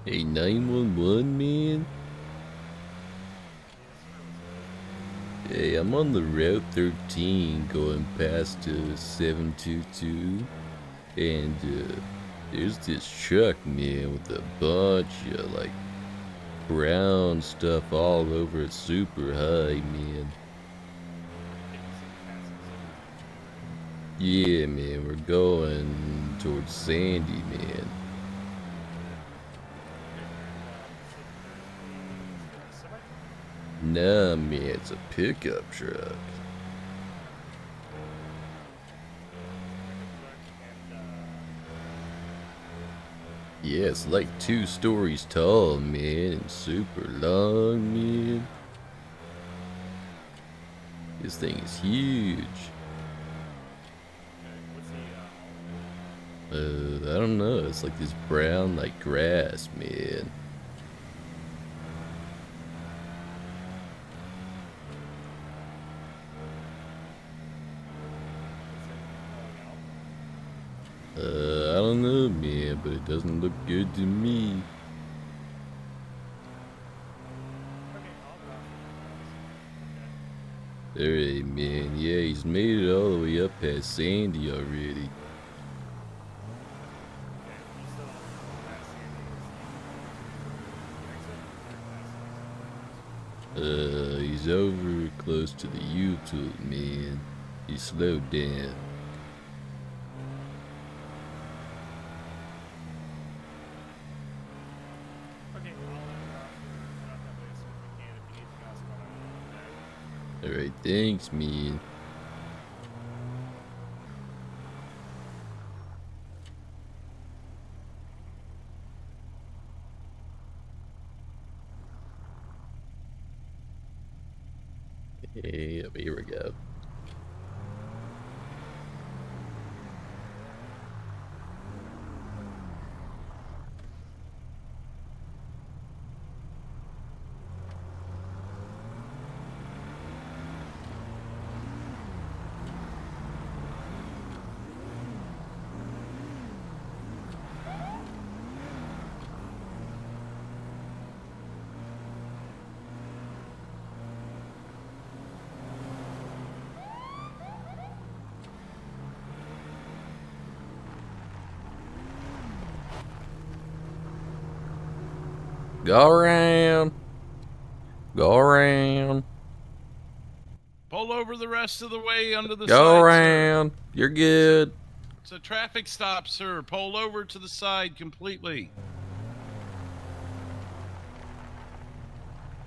A 911, man? Hey, I'm on the Route 13 going past 722, and there's this truck, man, with a bunch of like brown stuff all over it, super high, man. Yeah, man, we're going towards Sandy, man. Nah, man, it's a pickup truck. Yeah, it's like 2 stories tall, man, and super long, man. This thing is huge. I don't know. It's like this brown, like grass, man. I don't know, man, but it doesn't look good to me. Alright, man. Yeah, he's made it all the way up past Sandy already. He's over close to the YouTube, man. He slowed down. Alright, thanks, man. Yep, here we go. Go around. Go around. Pull over the rest of the way under the Go side, around. You're good. It's a traffic stop, sir. Pull over to the side completely.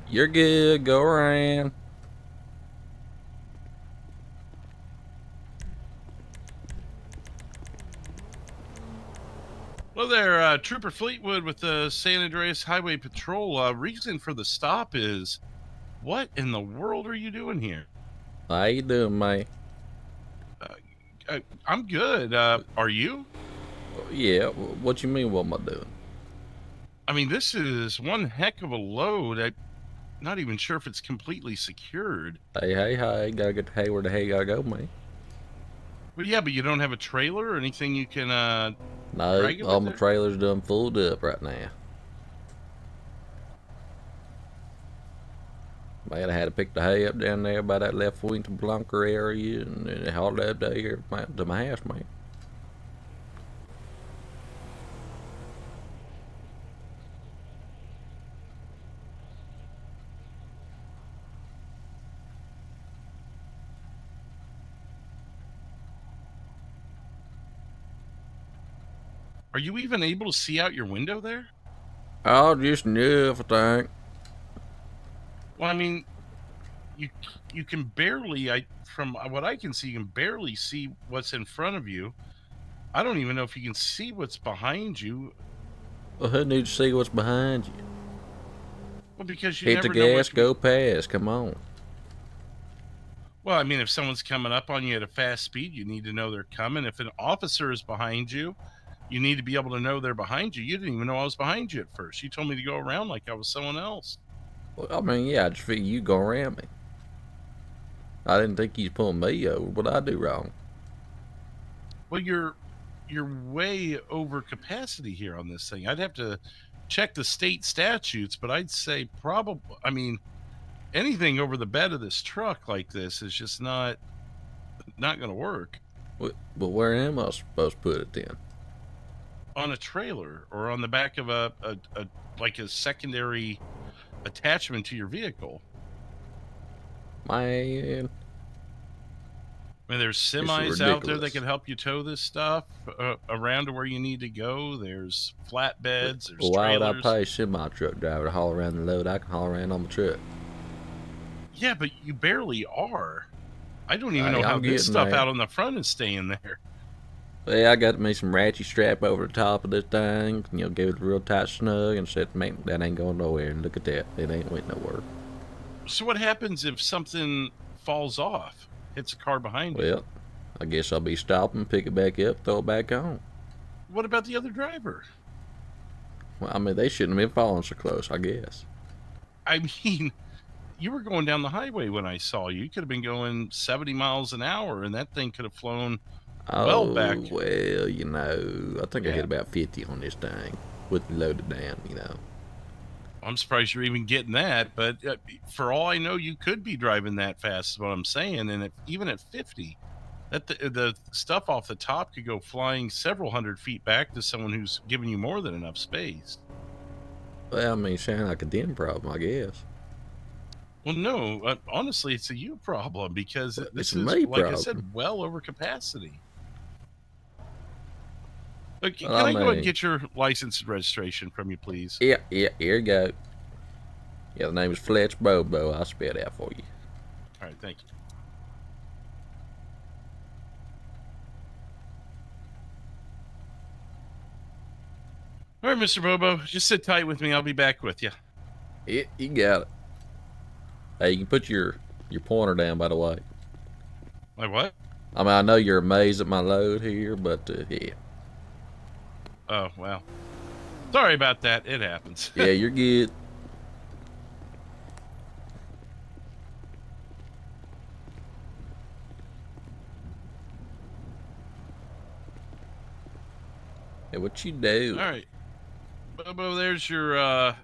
You're good. Go around. Hello there, Trooper Fleetwood with the San Andreas Highway Patrol. Reason for the stop is, what in the world are you doing here? How you doing, mate? I'm good. Are you? Yeah, what you mean, what am I doing? I mean, this is one heck of a load. I'm not even sure if it's completely secured. Hey, gotta get the hey where the hey gotta go, man. But yeah, but you don't have a trailer or anything you can No, drag it all with my there? trailers done fulled up right now. Man, I had to pick the hay up down there by that left Fuente Blanca area and then haul it up there to my house, man. Are you even able to see out your window there? Oh, just enough, I think. Well, I mean, you you can barely I from what I can see, you can barely see what's in front of you. I don't even know if you can see what's behind you. Well, who needs to see what's behind you? Well, because you Hit the never know what gas, could be. go past. Come on. Well, I mean, if someone's coming up on you at a fast speed, you need to know they're coming. If an officer is behind you, you need to be able to know they're behind you. You didn't even know I was behind you at first. You told me to go around like I was someone else. Well, I mean, yeah, I just figured you go around me. I didn't think you'd pull me over. What I do wrong? Well, you're way over capacity here on this thing. I'd have to check the state statutes, but I'd say probably, I mean, anything over the bed of this truck like this is just not going to work. But where am I supposed to put it then? On a trailer or on the back of a like a secondary attachment to your vehicle. Man, I mean, there's this is semis out there that ridiculous. can help you tow this stuff around to where you need to go. There's flatbeds, there's Well, why would I trailers. pay a semi truck driver to haul around the load? I can haul around on my truck. Yeah, but you barely are. I don't even know how I'm this getting stuff there. out on the front is staying there. Well, I got me some ratchet strap over the top of this thing. Give it a real tight snug and said, man, that ain't going nowhere. And look at that. It ain't went nowhere. So what happens if something falls off, hits a car behind you? Well, I guess I'll be stopping, pick it back up, throw it back on. What about the other driver? Well, I mean, they shouldn't have been falling so close, I guess. I mean, you were going down the highway when I saw you. You could have been going 70 miles an hour, and that thing could have flown well back. Oh, well, I think I hit Yeah. about 50 on this thing with loaded down. I'm surprised you're even getting that, but for all I know, you could be driving that fast. Is what I'm saying, and even at 50, that the stuff off the top could go flying several hundred feet back to someone who's giving you more than enough space. Well, I mean, sound like a dim problem, I guess. Well, no, honestly, it's a you problem because But it's this a is, me like I problem. said, well over capacity. Okay, Well, can I I go ahead and mean, get your license and registration from you, please? yeah, here you go. Yeah, the name is Fletch Bobo. I'll spell it out for you. All right, thank you. All right, Mr. Bobo, just sit tight with me. I'll be back with you. Yeah, you got it. Hey, you can put your pointer down, by the way. My what? I mean, I know you're amazed at my load here, but yeah. Oh, well. Sorry about that. It happens. Yeah, you're good. Hey, what you All do? right. Bobo, there's your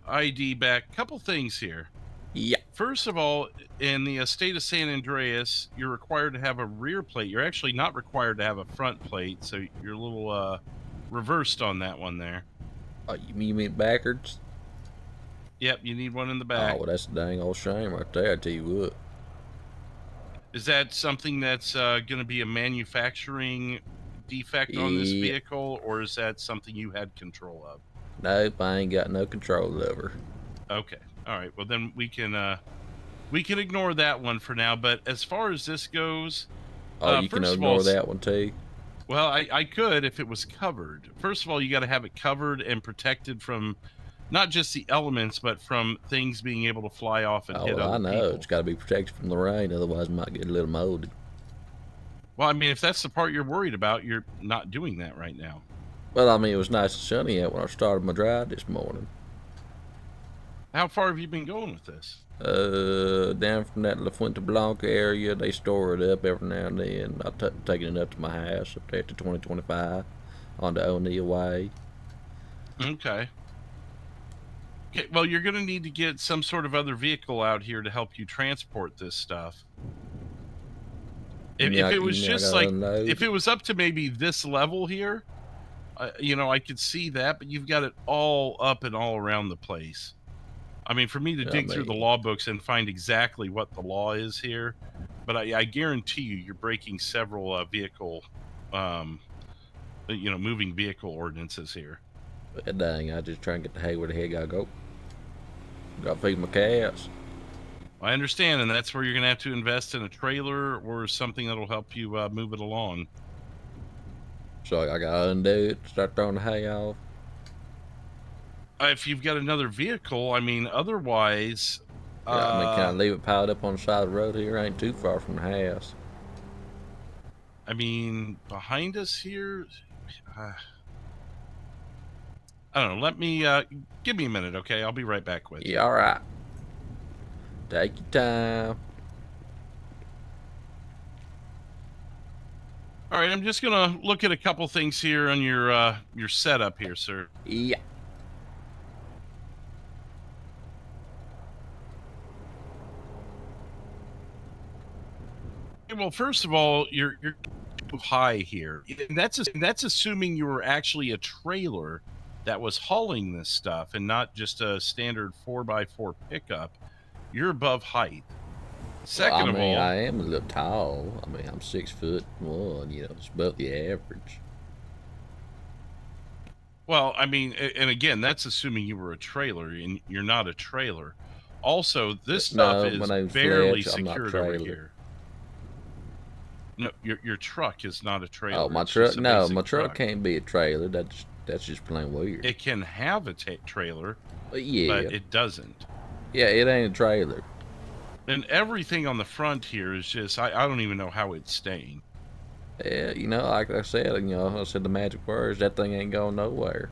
ID back. Couple things here. Yeah. First of all, in the state of San Andreas, you're required to have a rear plate. You're actually not required to have a front plate, so you're a little reversed on that one there. Oh, you mean backwards? Yep, you need one in the Oh, back. well, that's a dang old shame right there. I tell you what. Is that something that's going to be a manufacturing defect on this Yeah. vehicle, or is that something you had control of? Nope, I ain't got no control over. Okay. All right. Well, then we can ignore that one for now. But as far as this goes, Oh, you can first of all, ignore that one too. well, I could if it was covered. First of all, you got to have it covered and protected from not just the elements, but from things being able to fly off and Oh, hit well, I other know. It's people. got to be protected from the rain, otherwise, it might get a little moldy. Well, I mean, if that's the part you're worried about, you're not doing that right now. Well, I mean, it was nice and sunny out when I started my drive this morning. How far have you been going with this? Down from that Fuente Blanca area, they store it up every now and then. I'm taking it up to my house up there to 2025 on the O'Neill Way. Okay. Okay. Well, you're going to need to get some sort of other vehicle out here to help you transport this stuff. If it was I just gotta like, unload if it. it was up to maybe this level here, I could see that, but you've got it all up and all around the place. I mean, for me to I dig through the mean, law books and find exactly what the law is here, but I guarantee you're breaking several vehicle, um, moving vehicle ordinances here. dang, I just try and get the hay where the heck I go. Gotta feed my cats. I understand, and that's where you're going to have to invest in a trailer or something that'll help you move it along. So I gotta undo it, start throwing the hay off. If you've got another vehicle, I mean, otherwise, Yeah, I mean, can I uh, leave it piled up on the side of the road here? Ain't too far from the house. I mean, behind us here, uh, I don't know. Let me give me a minute, okay? I'll be right back with you. Yeah, alright. Take your time. All right, I'm just gonna look at a couple things here on your setup here, sir. Yeah. well, first of all, you're too high here. And that's assuming you were actually a trailer that was hauling this stuff and not just a standard 4x4 pickup. You're above height. Well, I Second of mean, all, I am a little tall. I mean, I'm 6'1", you know, it's about the average. well, I mean, and again, that's assuming you were a trailer and you're not a trailer. Also, this stuff No, my is name's barely Fletch. I'm not secured over trailer. here. No, your truck is not a Oh, trailer. my It's truck? just a No, my basic truck truck. can't be a trailer. That's just plain weird. It can have a trailer, But but yeah, it doesn't. yeah, it ain't a trailer. And everything on the front here is just I don't even know how it's staying. Yeah, you know, like I said, I said the magic words. That thing ain't going nowhere.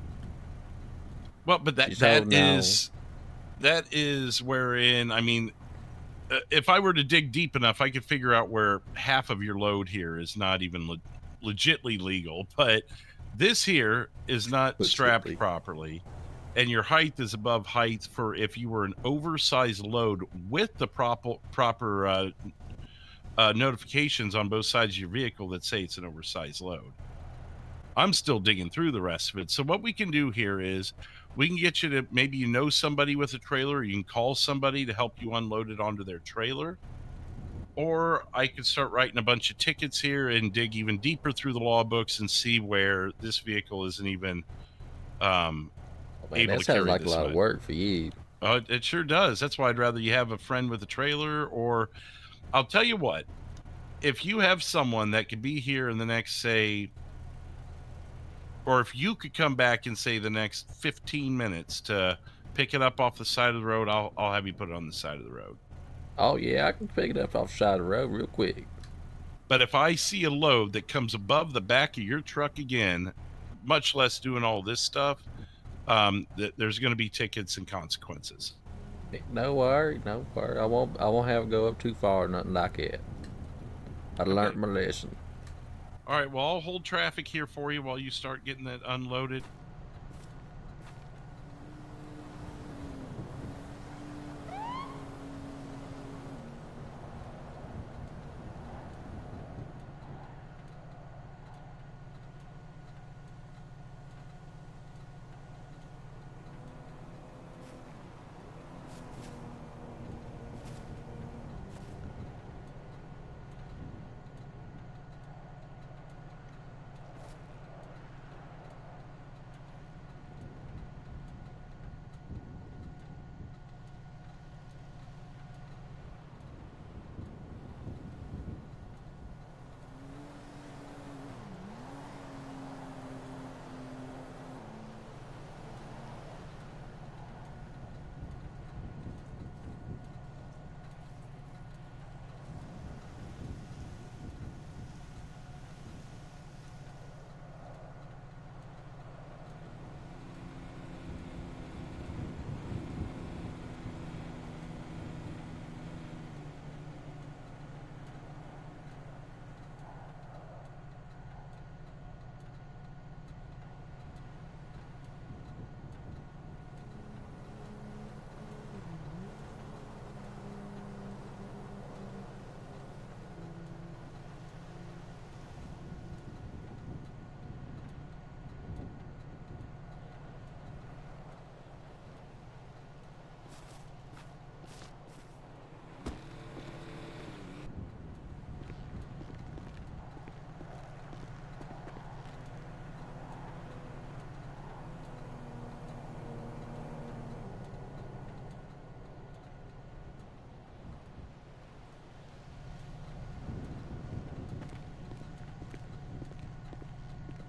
Well, but She's holding on. that is wherein I mean, if I were to dig deep enough, I could figure out where half of your load here is not even legitly legal. But this here is not strapped Legitly. properly, and your height is above height for if you were an oversized load with the proper notifications on both sides of your vehicle that say it's an oversized load. I'm still digging through the rest of it. So what we can do here is we can get you to maybe you know somebody with a trailer, or you can call somebody to help you unload it onto their trailer. Or I could start writing a bunch of tickets here and dig even deeper through the law books and see where this vehicle isn't even um, Oh, man, able that to sounds carry like a this lot of much. work for you. It sure does. That's why I'd rather you have a friend with a trailer, or I'll tell you what, if you have someone that could be here in the next, say, or if you could come back and say the next 15 minutes to pick it up off the side of the road, I'll have you put it on the side of the road. Oh yeah, I can pick it up off the side of the road real quick. But if I see a load that comes above the back of your truck again, much less doing all this stuff, there's going to be tickets and consequences. No worry, no worry. I won't have it go up too far, nothing like that. I learned Okay. my lesson. All right. Well, I'll hold traffic here for you while you start getting that unloaded.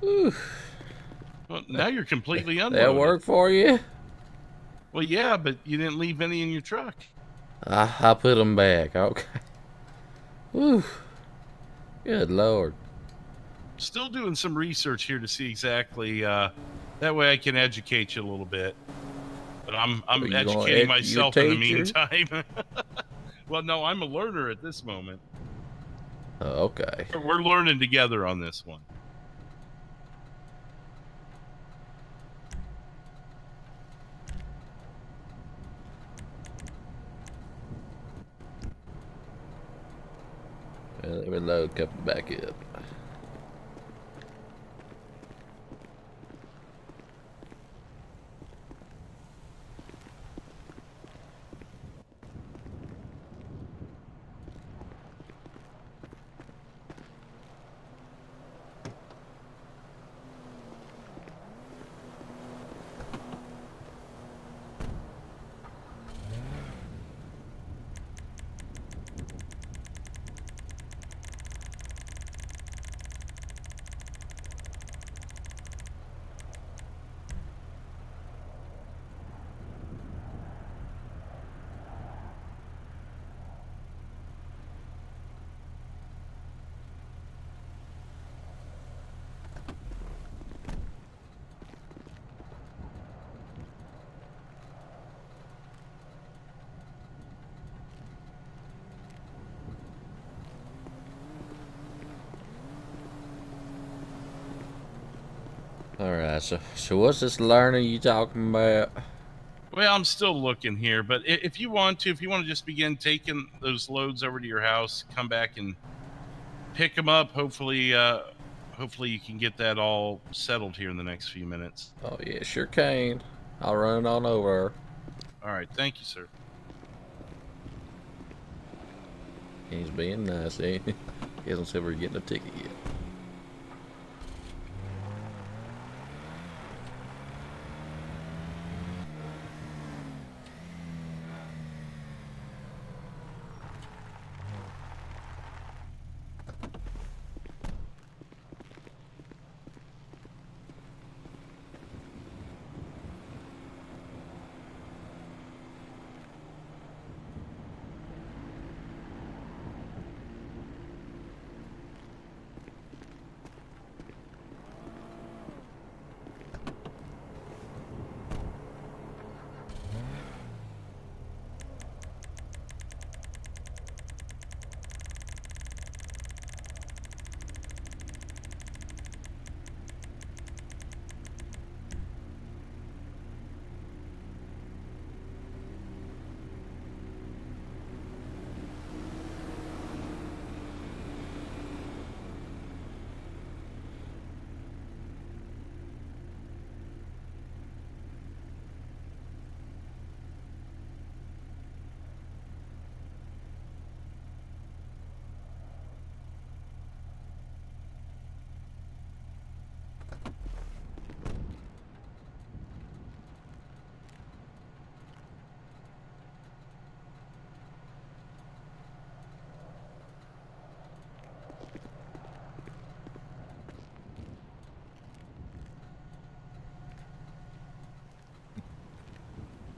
Whew. Well, now you're completely That unloaded. work for you? Well, yeah, but you didn't leave any in your truck. I put them back. Okay. Whew. Good Lord. Still doing some research here to see exactly. That way, I can educate you a little bit. But Are I'm you educating you a myself in the teacher? meantime. Well, no, I'm a learner at this moment. Oh, okay. We're learning together on this one. Let me load couple back up. Alright, so what's this learning you talking about? Well, I'm still looking here, but if you want to just begin taking those loads over to your house, come back and pick them up. Hopefully you can get that all settled here in the next few minutes. Oh yeah, sure can. I'll run it on over. All right, thank you, sir. He's being nice, ain't he? He hasn't said we're getting a ticket yet.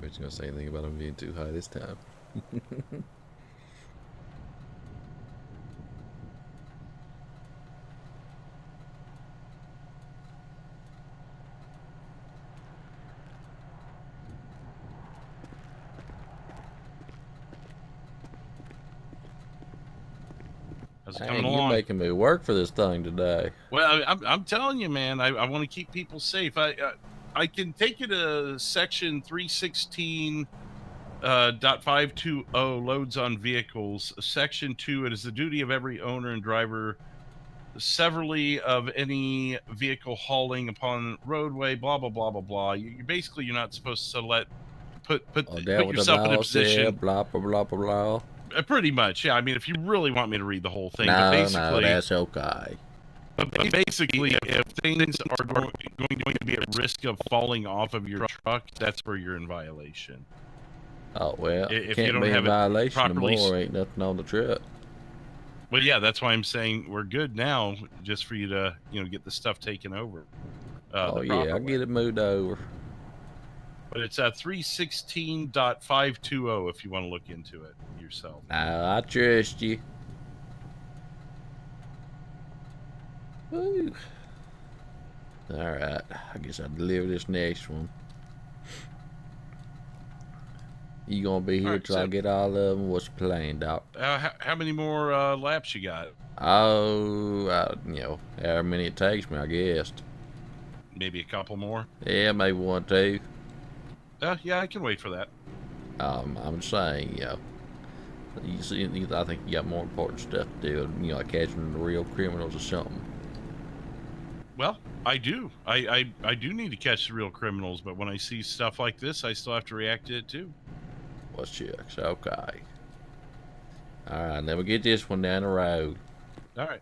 But you gonna say anything about him being too high this time? How's it coming Dang, you're along? making me work for this thing today. Well, I'm telling you, man. I want to keep people safe. I can take you to section 316 .520 loads on vehicles. Section 2, it is the duty of every owner and driver severally of any vehicle hauling upon roadway, blah blah blah blah blah. You're not supposed to Oh, that put what the yourself in a law position. said, blah, blah, blah, blah, blah. Pretty much, yeah. I mean, if you really want me to read the whole thing, No, no, that's okay. but basically, if things are going to be at risk of falling off of your truck, that's where you're in violation. Oh, well, If you can't don't be in have it violation no properly. more. Ain't nothing on the truck. Well, yeah, that's why I'm saying we're good now, just for you to get the stuff taken over Oh, the yeah, proper I'll way. get it moved over. But it's 316.520 if you want to look into it yourself. Now, I trust you. Woo. Alright, I guess I'll deliver this next one. You gonna be here All right, till I so get all of them? What's the plan, Doc? how many more laps you got? Oh, however many it takes me, I guess. Maybe a couple more? Yeah, maybe one, two. Yeah, I can wait for that. I'm saying, You see, I think you got more important stuff to do. Like catching the real criminals or something. Well, I do. I do need to catch the real criminals, but when I see stuff like this, I still have to react to it too. What's chicks? Okay. All right, then we get this one down the road. All right.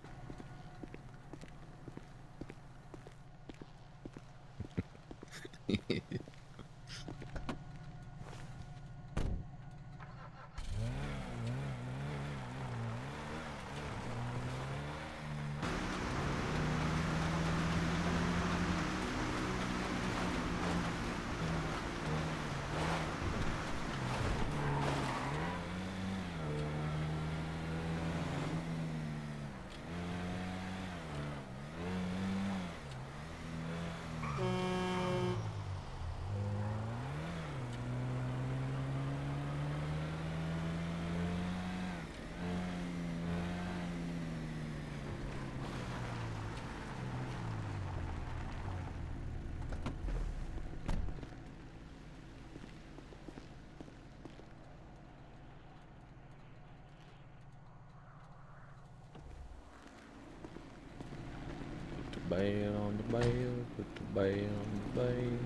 Put the bell on the bell. Put the bell on the bell.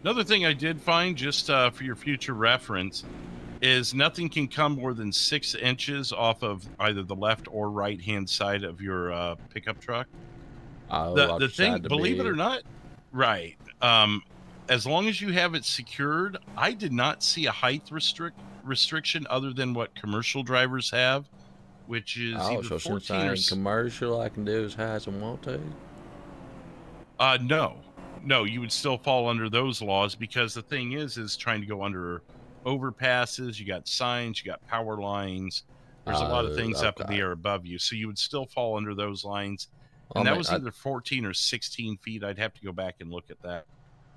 Another thing I did find, just for your future reference, is nothing can come more than 6 inches off of either the left or right hand side of your pickup truck. Oh, The like the thing, beside the believe it or bed. not, right? As long as you have it secured, I did not see a height restriction other than what commercial drivers have, which is Oh, either so since 14 I or ain't commercial, I can do as high as I want to. no. No, you would still fall under those laws, because the thing is trying to go under overpasses, you got signs, you got power lines. There's a lot of Oh, things up in the okay. air above you, so you would still fall under those lines. I And that mean, was either 14 or 16 feet. I'd have to go back and look at that.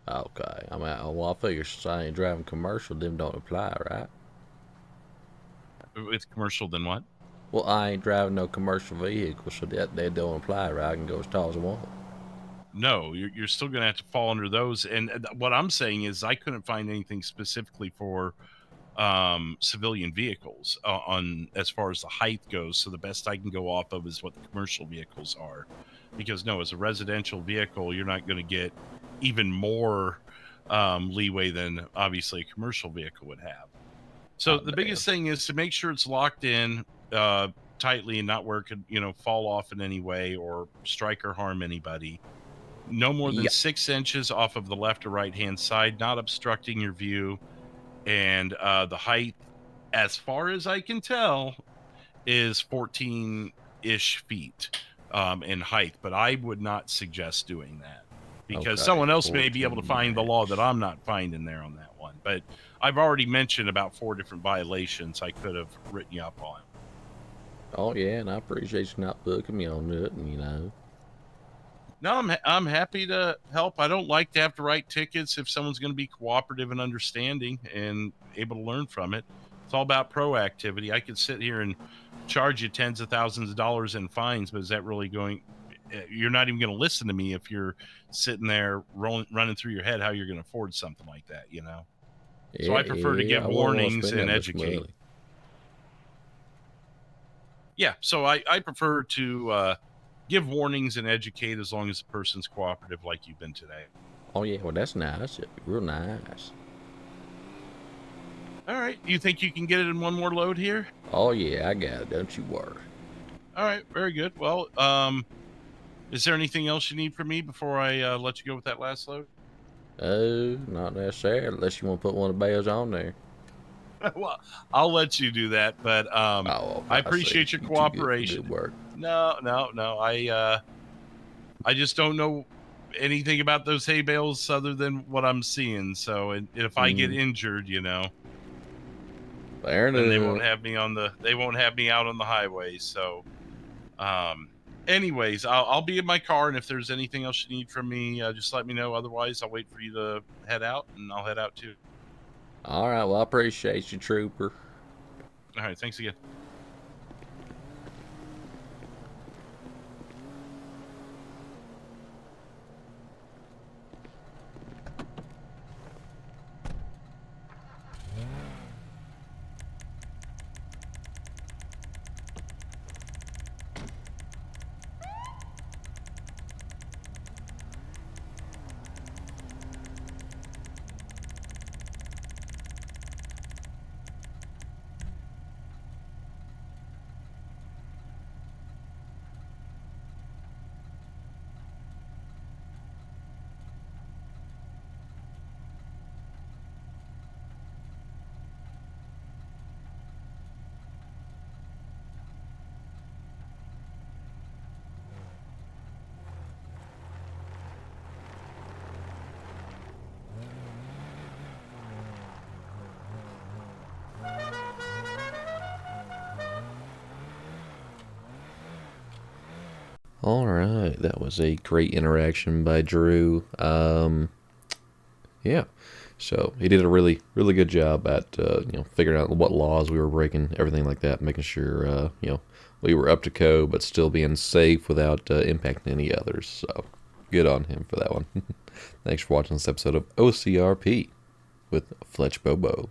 okay. I mean, well, I figure since I ain't driving commercial, them don't apply, right? With commercial, then what? Well, I ain't driving no commercial vehicle, so that they don't apply, right? I can go as tall as I want. No, you're still going to have to fall under those. And what I'm saying is, I couldn't find anything specifically for civilian vehicles on as far as the height goes. So the best I can go off of is what the commercial vehicles are, because no, as a residential vehicle, you're not going to get even more leeway than obviously a commercial vehicle would have. So Oh, the damn. biggest thing is to make sure it's locked in tightly, and not where it could, fall off in any way or strike or harm anybody. No more than Yeah. 6 inches off of the left or right hand side, not obstructing your view. And the height, as far as I can tell, is 14-ish feet in height. But I would not suggest doing that, because Okay. someone else may be able to 14 find the law that max. I'm not finding there on that one. But I've already mentioned about 4 different violations I could have written you up on. Oh, yeah, and I appreciate you not booking me on nothing. No, I'm happy to help. I don't like to have to write tickets if someone's going to be cooperative and understanding and able to learn from it. It's all about proactivity. I could sit here and charge you tens of thousands of dollars in fines, but is that really going? You're not even going to listen to me if you're sitting there running through your head how you're going to afford something like that. So Yeah, I prefer to yeah, give I wouldn't want to warnings spend that and much educate. money. Yeah, so I prefer to give warnings and educate, as long as the person's cooperative like you've been today. Oh, yeah, well, that's nice. That'd be real nice. All right. You think you can get it in one more load here? Oh, yeah, I got it. Don't you worry. All right. Very good. Well, is there anything else you need from me before I let you go with that last load? Oh, not necessarily, unless you want to put one of the bells on there. Well, I'll let you do that, but Oh, I okay, I see. appreciate your You too good for good cooperation. work. No, no, no. I just don't know anything about those hay bales other than what I'm seeing. So, and if I get Mm, injured, fair then enough. they won't have me out on the highway. So, Um, anyways, I'll be in my car, and if there's anything else you need from me, just let me know. Otherwise, I'll wait for you to head out, and I'll head out too. All right, well, I appreciate you, Trooper. All right, thanks again. All right, that was a great interaction by Drew. Yeah, so he did a really good job at figuring out what laws we were breaking, everything like that, making sure we were up to code but still being safe without impacting any others. So good on him for that one. Thanks for watching this episode of OCRP with Fletch Bobo.